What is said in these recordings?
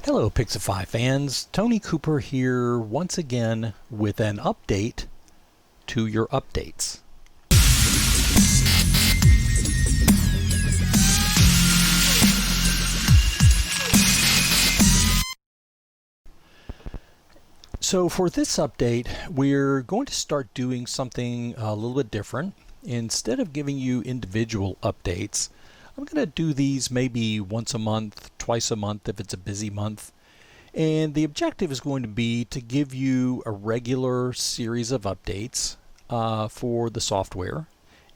Hello PIXIFI fans, Tony Cooper here once again with an update to your updates. So for this update, we're going to start doing something a little bit different. Instead of giving you individual updates, I'm going to do these maybe once a month, twice a month if it's a busy month. And the objective is going to be to give you a regular series of updates for the software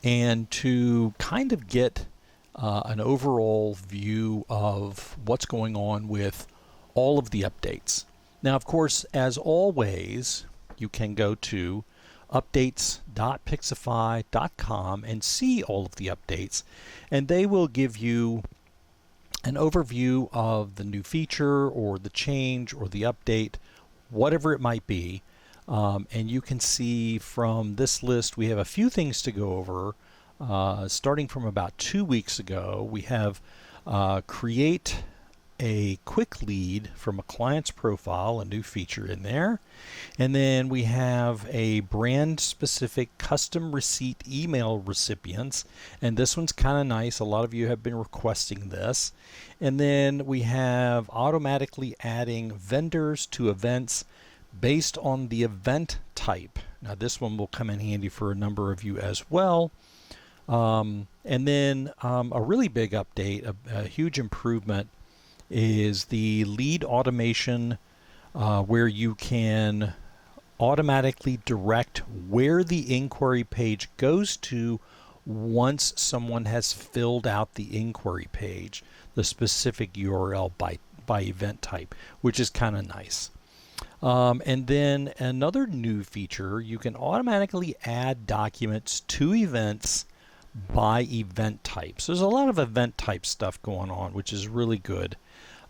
and to kind of get an overall view of what's going on with all of the updates. Now, of course, as always, you can go to updates.pixify.com and see all of the updates, and they will give you an overview of the new feature or the change or the update, whatever it might be. And you can see from this list, we have a few things to go over. Starting from about 2 weeks ago, we have create a quick lead from a client's profile, a new feature in there. And then we have a brand specific custom receipt email recipients. And this one's kind of nice. A lot of you have been requesting this. And then we have automatically adding vendors to events based on the event type. Now this one will come in handy for a number of you as well. And then a really big update, a huge improvement, is the lead automation where you can automatically direct where the inquiry page goes to once someone has filled out the inquiry page, the specific URL by event type, which is kind of nice. And then another new feature, you can automatically add documents to events by event types. There's a lot of event type stuff going on, which is really good.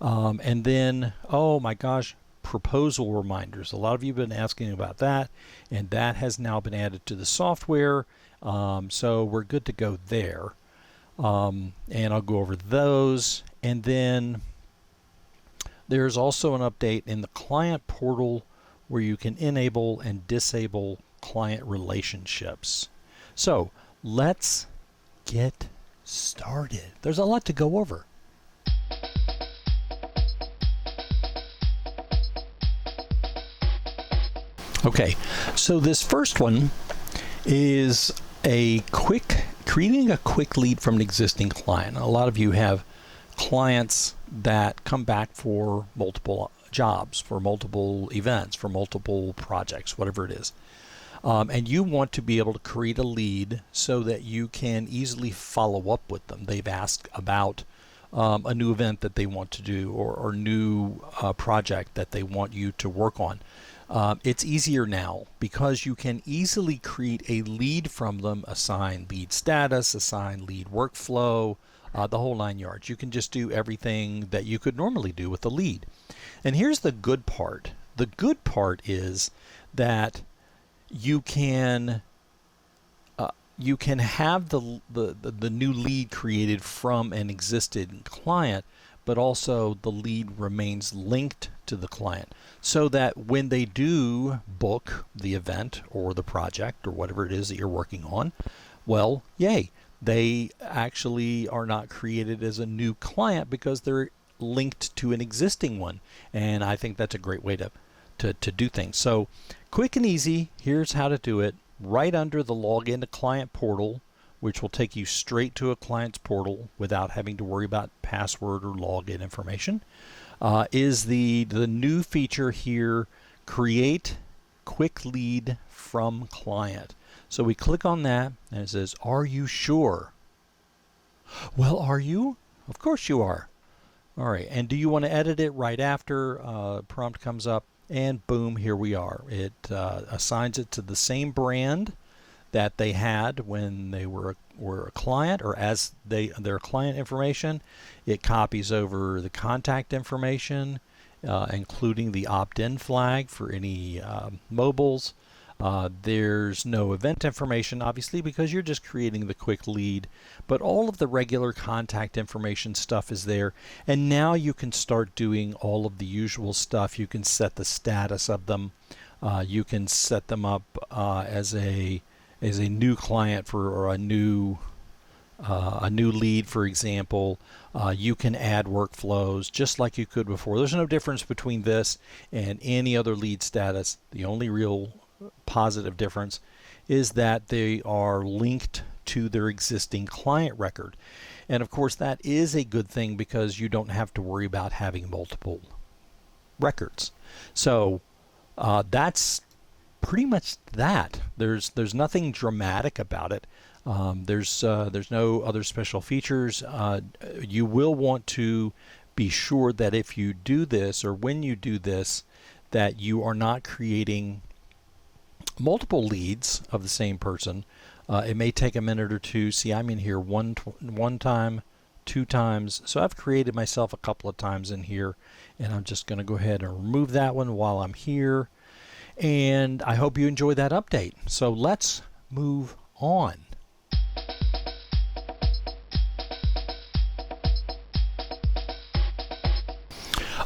And then, oh my gosh, proposal reminders. A lot of you have been asking about that, and that has now been added to the software. So we're good to go there. And I'll go over those. And then there's also an update in the client portal where you can enable and disable client relationships. So let's get started. There's a lot to go over. Okay, so this first one is creating a quick lead from an existing client. A lot of you have clients that come back for multiple jobs, for multiple events, for multiple projects, whatever it is. And you want to be able to create a lead so that you can easily follow up with them. They've asked about a new event that they want to do or new project that they want you to work on. It's easier now because you can easily create a lead from them, assign lead status, assign lead workflow, the whole 9 yards. You can just do everything that you could normally do with a lead. And here's the good part. The good part is that you can have the new lead created from an existing client, but also the lead remains linked to the client so that when they do book the event or the project or whatever it is that you're working on, well, yay, they actually are not created as a new client because they're linked to an existing one. And I think that's a great way to do things. So quick and easy, here's how to do it. Right under the login to client portal, which will take you straight to a client's portal without having to worry about password or login information, is the new feature here, create quick lead from client. So we click on that and it says, are you sure? Well, are you? Of course you are. All right, and do you want to edit it right after? Prompt comes up and boom, here we are. It assigns it to the same brand that they had when they were a client, or as their client information. It copies over the contact information, including the opt-in flag for any mobiles. There's no event information, obviously, because you're just creating the quick lead, but all of the regular contact information stuff is there. And now you can start doing all of the usual stuff. You can set the status of them. You can set them up as a new client for or a new lead, for example. You can add workflows just like you could before. There's no difference between this and any other lead status. The only real positive difference is that they are linked to their existing client record. And of course, that is a good thing because you don't have to worry about having multiple records. So that's pretty much that. There's nothing dramatic about it. There's no other special features. You will want to be sure that if you do this, or when you do this, that you are not creating multiple leads of the same person. It may take a minute or two. See, I'm in here one time, 2 times. So I've created myself a couple of times in here, and I'm just going to go ahead and remove that one while I'm here. And I hope you enjoy that update. So let's move on.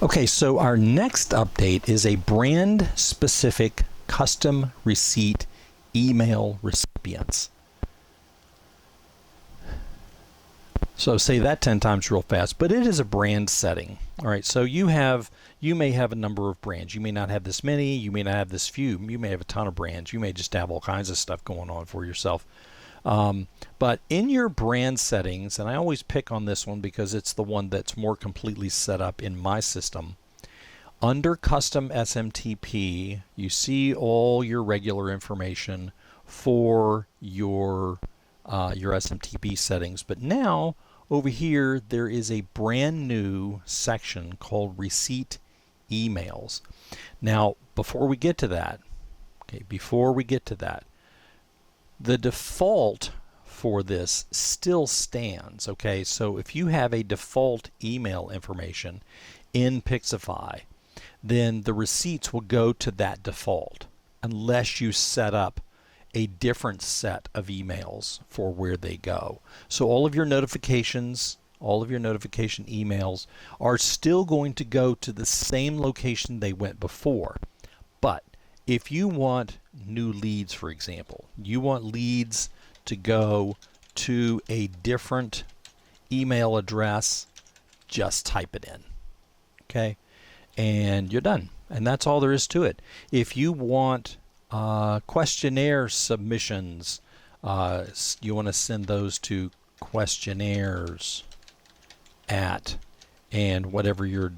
Okay, so our next update is a brand specific custom receipt email recipients. So say that 10 times real fast, but it is a brand setting. All right, so you may have a number of brands. You may not have this many, you may not have this few, you may have a ton of brands, you may just have all kinds of stuff going on for yourself. But in your brand settings, and I always pick on this one because it's the one that's more completely set up in my system, under custom SMTP, you see all your regular information for your SMTP settings. But now over here, there is a brand new section called receipt emails. Now, before we get to that, the default for this still stands. Okay, so if you have a default email information in PIXIFI, then the receipts will go to that default unless you set up a different set of emails for where they go. So all of your notifications, all of your notification emails are still going to go to the same location they went before. But if you want new leads, for example, you want leads to go to a different email address, just type it in. Okay, and you're done. And that's all there is to it. If you want questionnaire submissions, you want to send those to questionnaires at, and whatever your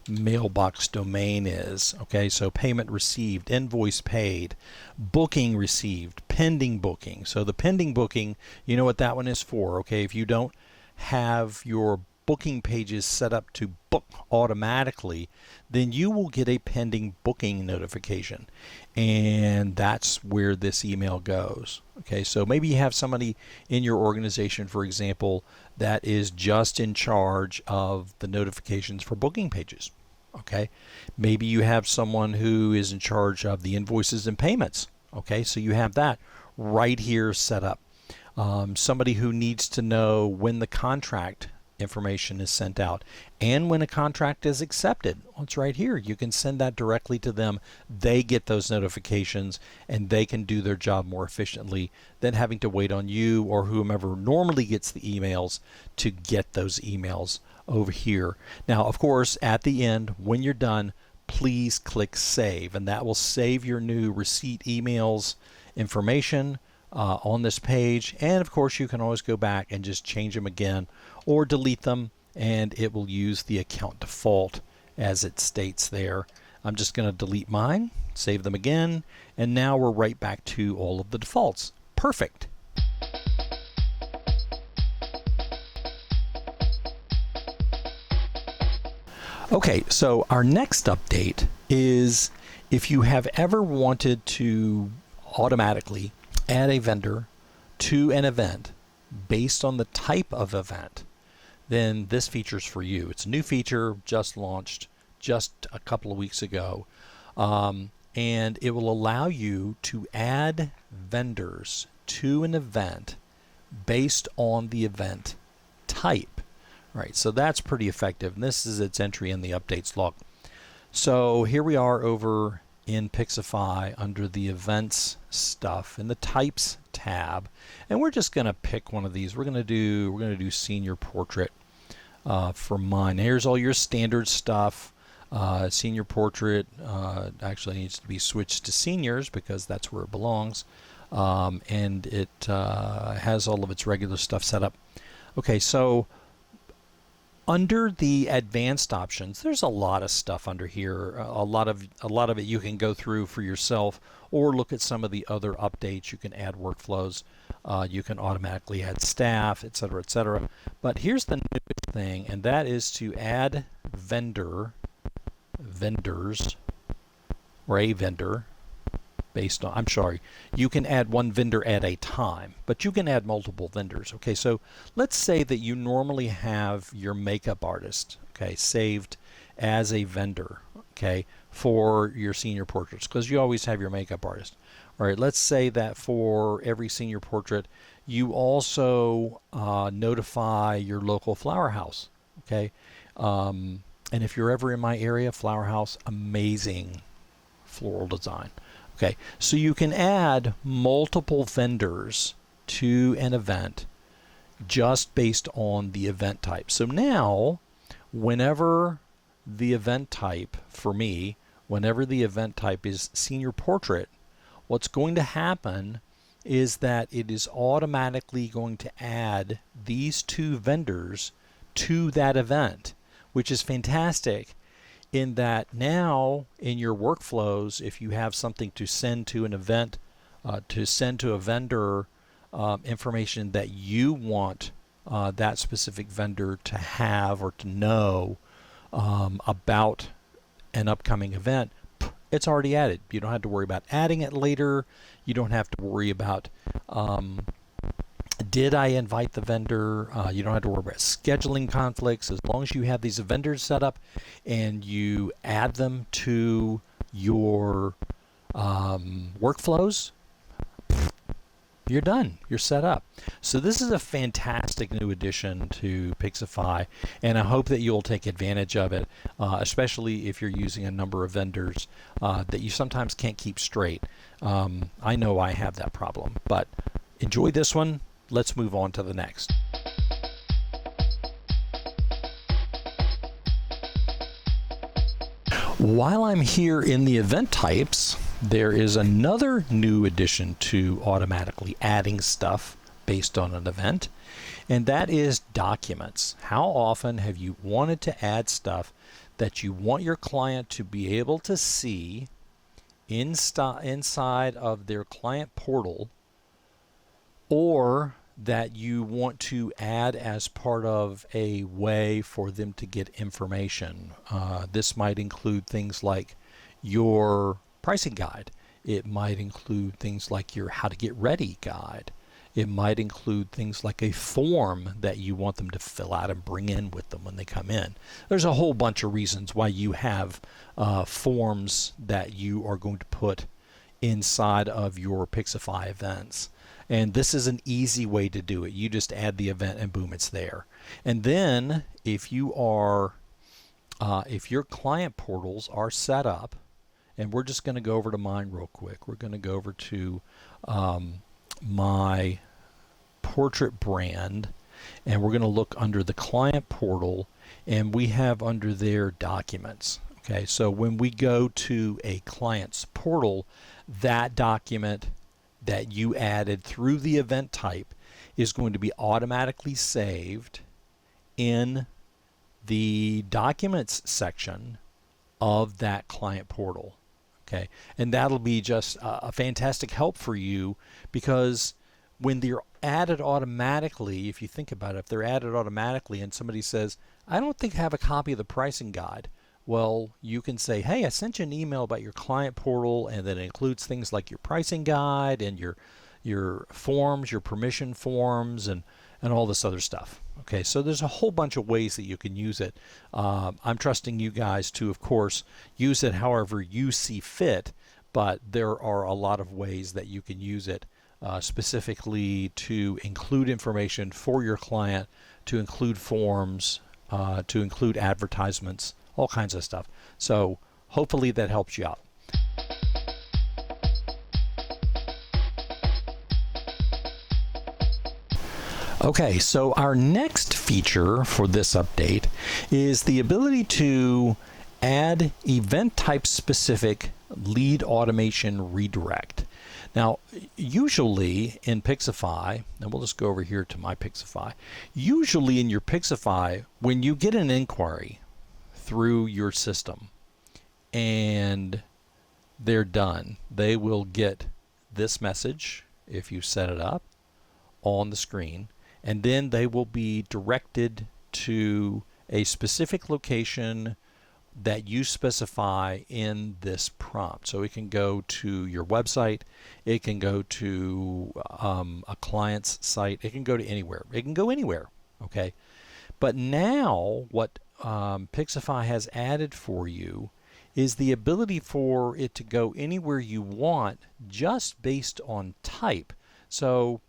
mailbox domain is. Okay, so payment received, invoice paid, booking received, pending booking. So the pending booking, you know what that one is for. Okay, if you don't have your booking pages set up to book automatically, then you will get a pending booking notification, and that's where this email goes. Okay, so maybe you have somebody in your organization, for example, that is just in charge of the notifications for booking pages. Okay, maybe you have someone who is in charge of the invoices and payments. Okay, so you have that right here set up. Somebody who needs to know when the contract information is sent out and when a contract is accepted. Well, it's right here. You can send that directly to them. They get those notifications and they can do their job more efficiently than having to wait on you or whomever normally gets the emails to get those emails over here. Now, of course, at the end, when you're done, please click save, and that will save your new receipt emails information on this page. And of course, you can always go back and just change them again or delete them, and it will use the account default as it states there. I'm just going to delete mine, save them again, and now we're right back to all of the defaults. Perfect. Okay, so our next update is if you have ever wanted to automatically add a vendor to an event based on the type of event, then this feature is for you. It's a new feature, just launched just a couple of weeks ago. and it will allow you to add vendors to an event based on the event type. Right, so that's pretty effective, and this is its entry in the updates log. So here we are over in PIXIFI under the events stuff in the types tab, and we're just going to pick one of these. We're going to do senior portrait for mine. Here's all your standard stuff. Senior portrait actually needs to be switched to seniors because that's where it belongs, and it has all of its regular stuff set up. Okay, so under the advanced options, there's a lot of stuff under here. A lot of it you can go through for yourself, or look at some of the other updates. You can add workflows, you can automatically add staff, etc., etc. But here's the newest thing, and that is to add vendors, or a vendor based on, I'm sorry, you can add one vendor at a time, but you can add multiple vendors. Okay, so let's say that you normally have your makeup artist, okay, saved as a vendor, okay, for your senior portraits, because you always have your makeup artist. All right, let's say that for every senior portrait, you also notify your local flower house, okay? And if you're ever in my area, flower house, amazing floral design. Okay, so you can add multiple vendors to an event just based on the event type. So now, whenever the event type, for me, whenever the event type is senior portrait, what's going to happen is that it is automatically going to add these two vendors to that event, which is fantastic. In that now in your workflows, if you have something to send to an event, to send to a vendor information that you want that specific vendor to have or to know about an upcoming event, it's already added. You don't have to worry about adding it later. You don't have to worry about did I invite the vendor? You don't have to worry about scheduling conflicts. As long as you have these vendors set up and you add them to your workflows, you're done. You're set up. So this is a fantastic new addition to PIXIFI, and I hope that you'll take advantage of it, especially if you're using a number of vendors that you sometimes can't keep straight. I know I have that problem, but enjoy this one. Let's move on to the next. While I'm here in the event types, there is another new addition to automatically adding stuff based on an event, and that is documents. How often have you wanted to add stuff that you want your client to be able to see inside of their client portal, or that you want to add as part of a way for them to get information? This might include things like your pricing guide. It might include things like your how to get ready guide. It might include things like a form that you want them to fill out and bring in with them when they come in. There's a whole bunch of reasons why you have forms that you are going to put inside of your PIXIFI events. And this is an easy way to do it. You just add the event and boom, it's there. And then if you are, if your client portals are set up, and we're just going to go over to mine real quick. We're going to go over to my portrait brand, and we're going to look under the client portal, and we have under there documents. Okay, so when we go to a client's portal, that document that you added through the event type is going to be automatically saved in the documents section of that client portal. Okay, and that'll be just a fantastic help for you, because when they're added automatically, if you think about it, if they're added automatically and somebody says, I don't think I have a copy of the pricing guide, well, you can say, hey, I sent you an email about your client portal, and that includes things like your pricing guide and your forms, your permission forms, and all this other stuff. Okay, so there's a whole bunch of ways that you can use it. I'm trusting you guys to, of course, use it however you see fit, but there are a lot of ways that you can use it specifically to include information for your client, to include forms, to include advertisements, all kinds of stuff. So hopefully that helps you out. Okay, so our next feature for this update is the ability to add event type specific lead automation redirect. Now, usually in PIXIFI, and we'll just go over here to my PIXIFI, usually in your PIXIFI, when you get an inquiry through your system and they're done, they will get this message, if you set it up, on the screen, and then they will be directed to a specific location that you specify in this prompt. So it can go to your website, it can go to a client's site, it can go to anywhere. It can go anywhere, okay? But now what PIXIFI has added for you is the ability for it to go anywhere you want just based on type. So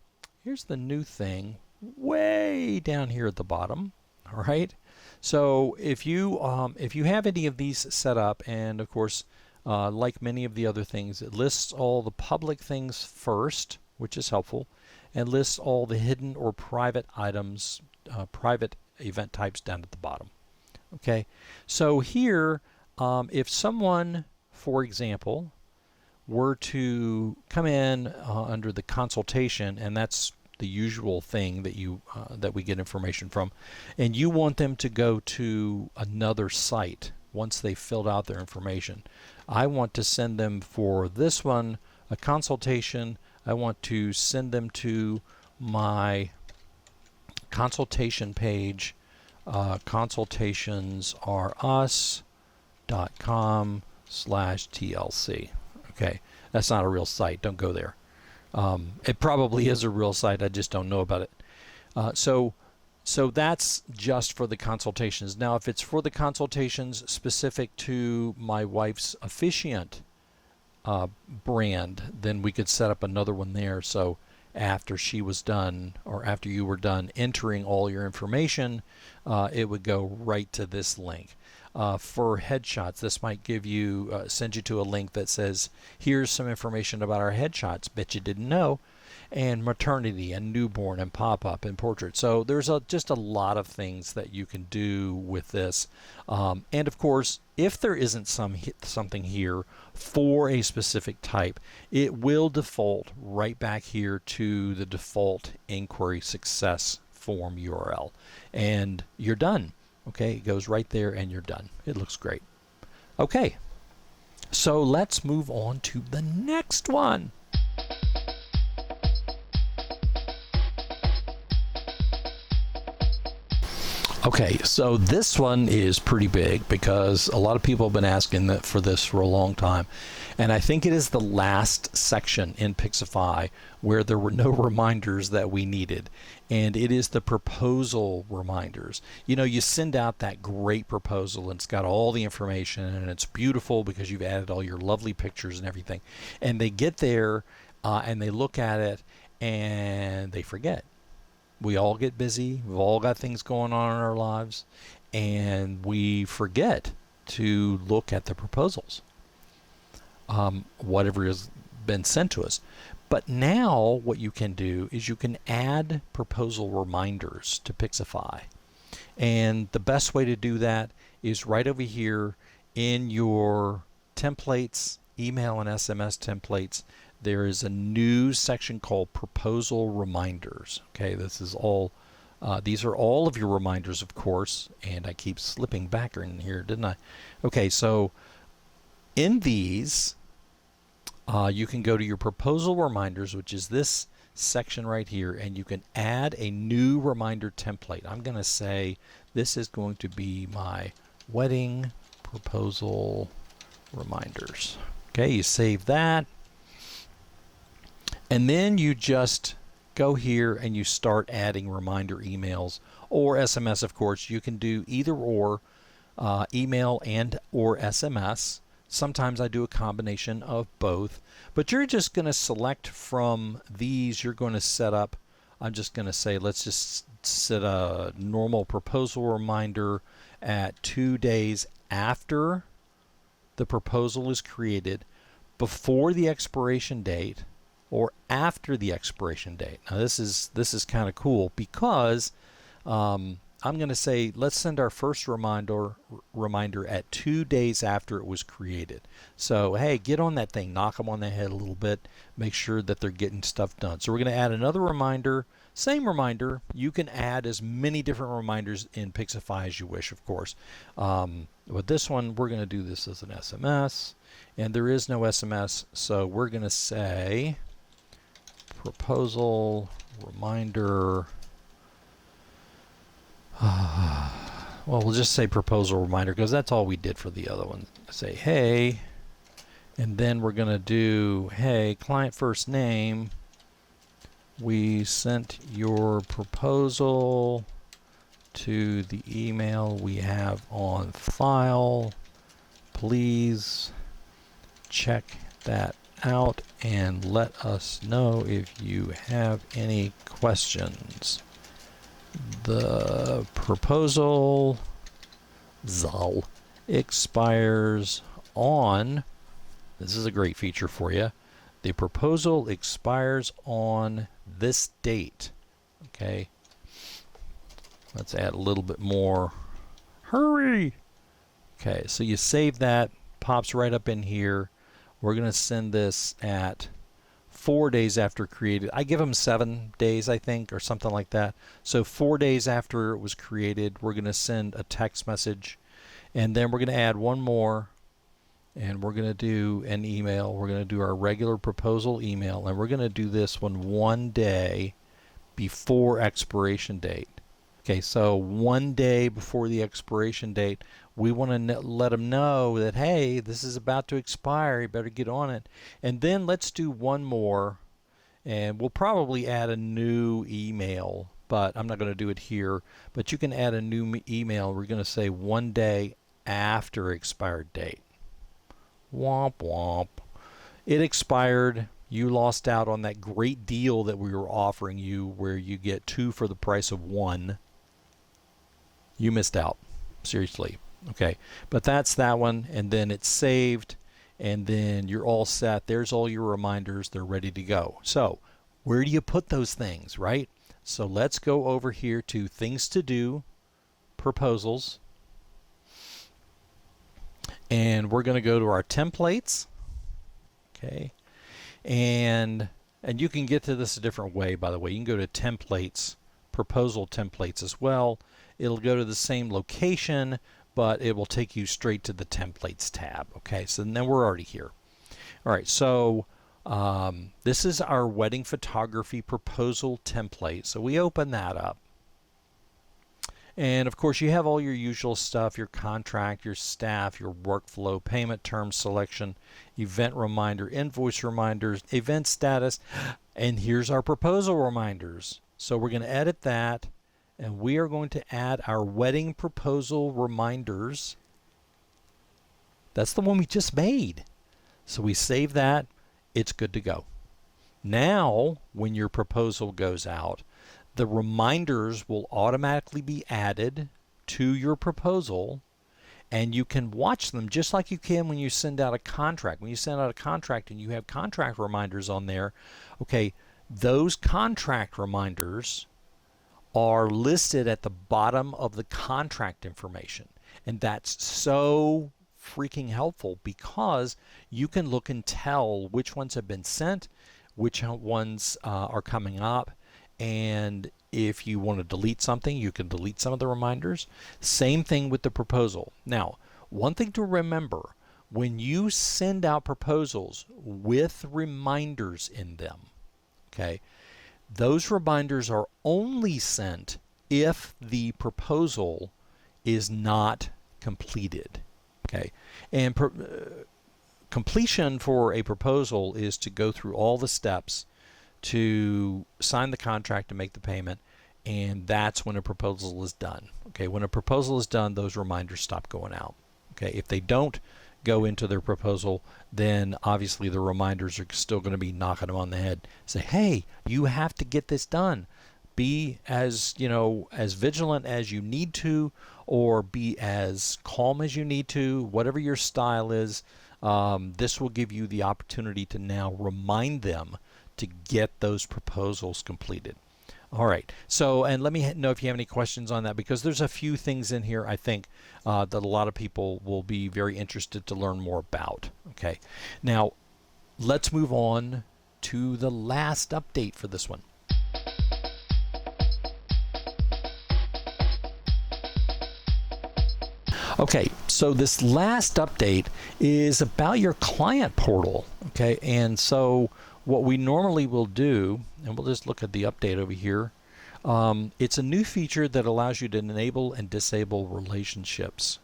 here's the new thing way down here at the bottom. All right. So if you have any of these set up, and of course, like many of the other things, it lists all the public things first, which is helpful, and lists all the hidden or private items, private event types down at the bottom. Okay. So here, if someone, for example, were to come in under the consultation, and that's the usual thing that you that we get information from, and you want them to go to another site once they filled out their information. I want to send them for this one a consultation. I want to send them to my consultation page, consultationsareus.com/TLC. Okay, that's not a real site. Don't go there. It probably is a real site. I just don't know about it. So that's just for the consultations. Now, if it's for the consultations specific to my wife's officiant brand, then we could set up another one there. So after she was done, or after you were done entering all your information, it would go right to this link. For headshots, this might give you send you to a link that says, here's some information about our headshots, bet you didn't know, and maternity and newborn and pop-up and portrait. So there's just a lot of things that you can do with this. And of course, if there isn't something here for a specific type, it will default right back here to the default inquiry success form URL, and you're done. Okay, it goes right there and you're done. It looks great. Okay, so let's move on to the next one. Okay, so this one is pretty big because a lot of people have been asking for this for a long time. And I think it is the last section in PIXIFI where there were no reminders that we needed. And it is the proposal reminders. You know, you send out that great proposal and it's got all the information and it's beautiful because you've added all your lovely pictures and everything. And they get there and they look at it and they forget. We all get busy. We've all got things going on in our lives, and we forget to look at the proposals, whatever has been sent to us. But now what you can do is you can add proposal reminders to PIXIFI. And the best way to do that is right over here in your templates, email and SMS templates. There is a new section called proposal reminders. Okay, this is all, these are all of your reminders, of course, and I keep slipping back in here, didn't I? Okay, so in these, you can go to your proposal reminders, which is this section right here, and you can add a new reminder template. I'm going to say this is going to be my wedding proposal reminders. Okay, you save that. And then you just go here and you start adding reminder emails or SMS, of course. You can do either or, email and or SMS. Sometimes I do a combination of both, but you're just going to select from these. You're going to set up, I'm just going to say, let's just set a normal proposal reminder at 2 days after the proposal is created, before the expiration date, or after the expiration date. Now this is kind of cool because I'm going to say let's send our first reminder at 2 days after it was created. So hey, get on that thing, knock them on the head a little bit, make sure that they're getting stuff done. So we're going to add another reminder, same reminder. You can add as many different reminders in PIXIFI as you wish, of course. With this one, we're going to do this as an SMS, and there is no SMS, so we're going to say proposal reminder. Well, we'll just say proposal reminder because that's all we did for the other one. Say hey, and then we're going to do hey, client first name. We sent your proposal to the email we have on file. Please check that out and let us know if you have any questions. The proposal expires on, this is a great feature for you, the proposal expires on this date. Okay, let's add a little bit more. Hurry! Okay, so you save that, pops right up in here. We're going to send this at 4 days after created. I give them 7 days, I think, or something like that. So 4 days after it was created, we're going to send a text message, and then we're going to add one more, and we're going to do an email. We're going to do our regular proposal email, and we're going to do this one 1 day before expiration date. Okay, so 1 day before the expiration date, we want to let them know that, hey, this is about to expire, you better get on it. And then let's do one more, and we'll probably add a new email, but I'm not going to do it here. But you can add a new email. We're going to say 1 day after expired date. Womp womp. It expired. You lost out on that great deal that we were offering you where you get 2 for the price of 1. You missed out. Seriously. Okay, but that's that one, and then it's saved, and then you're all set. There's all your reminders. They're ready to go. So where do you put those things, right? So let's go over here to Things to Do, Proposals, and we're going to go to our templates. Okay, and you can get to this a different way, by the way. You can go to Templates, Proposal Templates as well. It'll go to the same location, but it will take you straight to the Templates tab. Okay, so then we're already here. All right, so this is our wedding photography proposal template. So we open that up. And of course, you have all your usual stuff, your contract, your staff, your workflow, payment terms selection, event reminder, invoice reminders, event status, and here's our proposal reminders. So we're going to edit that, and we are going to add our wedding proposal reminders. That's the one we just made. So we save that. It's good to go. Now, when your proposal goes out, the reminders will automatically be added to your proposal, and you can watch them just like you can when you send out a contract. When you send out a contract and you have contract reminders on there, okay, those contract reminders are listed at the bottom of the contract information. And that's so freaking helpful because you can look and tell which ones have been sent, which ones are coming up, and if you want to delete something, you can delete some of the reminders. Same thing with the proposal. Now, one thing to remember, when you send out proposals with reminders in them, okay, those reminders are only sent if the proposal is not completed. Okay, and completion for a proposal is to go through all the steps to sign the contract and make the payment, and that's when a proposal is done. Okay, when a proposal is done, those reminders stop going out. Okay, if they don't go into their proposal, then obviously the reminders are still going to be knocking them on the head. Say, hey, you have to get this done. Be as, as vigilant as you need to, or be as calm as you need to, whatever your style is. This will give you the opportunity to now remind them to get those proposals completed. All right, so, and let me know if you have any questions on that, because there's a few things in here I think that a lot of people will be very interested to learn more about. Okay, now let's move on to the last update for this one. Okay, so this last update is about your client portal. Okay, and so what we normally will do, and we'll just look at the update over here. It's a new feature that allows you to enable and disable relationships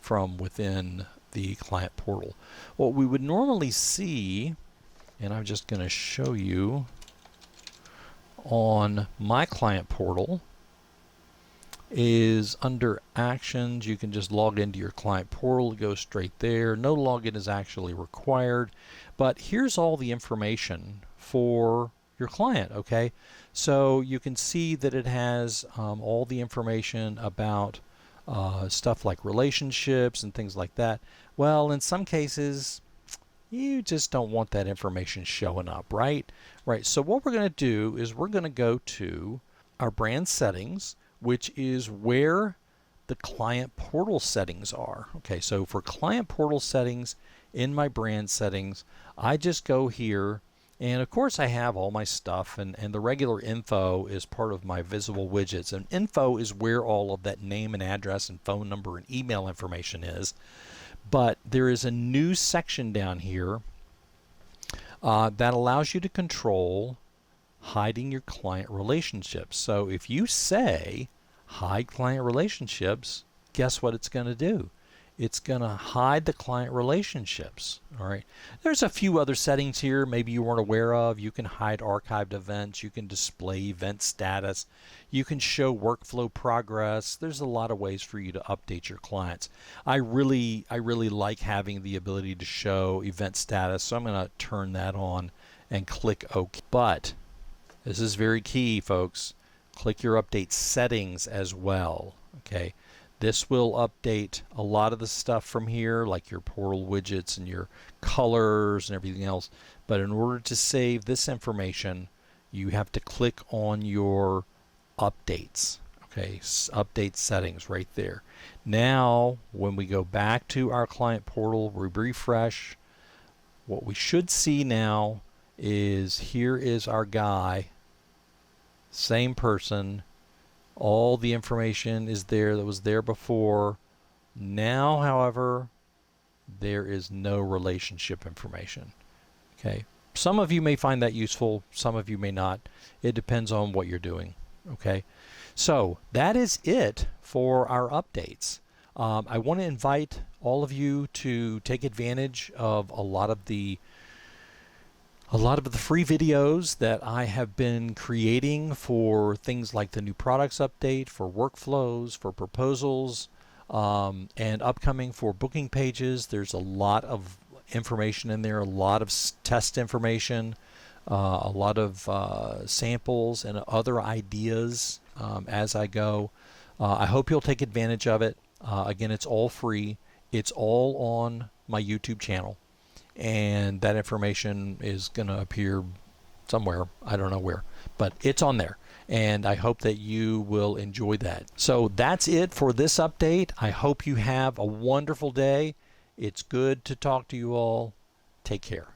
from within the client portal. What we would normally see, and I'm just going to show you on my client portal, is under actions. You can just log into your client portal, go straight there. No login is actually required, but here's all the information for your client. Okay, so you can see that it has all the information about stuff like relationships and things like that. Well, in some cases you just don't want that information showing up, right? So what we're going to do is we're going to go to our brand settings, which is where the client portal settings are. Okay, so for client portal settings in my brand settings, I just go here, and of course I have all my stuff, and the regular info is part of my visible widgets, and info is where all of that name and address and phone number and email information is. But there is a new section down here that allows you to control hiding your client relationships. So if you say hide client relationships, guess what it's going to do? It's going to hide the client relationships. All right. There's a few other settings here maybe you weren't aware of. You can hide archived events. You can display event status. You can show workflow progress. There's a lot of ways for you to update your clients. I really like having the ability to show event status, so I'm going to turn that on and click OK. But this is very key, folks. Click your update settings as well. Okay, this will update a lot of the stuff from here, like your portal widgets and your colors and everything else. But in order to save this information, you have to click on your updates. Okay, update settings right there. Now, when we go back to our client portal, we refresh. What we should see now is here is our guy. Same person, all the information is there that was there before. Now, however, there is no relationship information. Okay, some of you may find that useful, some of you may not. It depends on what you're doing. Okay, so that is it for our updates. I want to invite all of you to take advantage of a lot of the free videos that I have been creating for things like the new products update, for workflows, for proposals, and upcoming for booking pages. There's a lot of information in there, a lot of test information, a lot of samples and other ideas as I go. I hope you'll take advantage of it. Again, it's all free. It's all on my YouTube channel. And that information is going to appear somewhere. I don't know where, but it's on there. And I hope that you will enjoy that. So that's it for this update. I hope you have a wonderful day. It's good to talk to you all. Take care.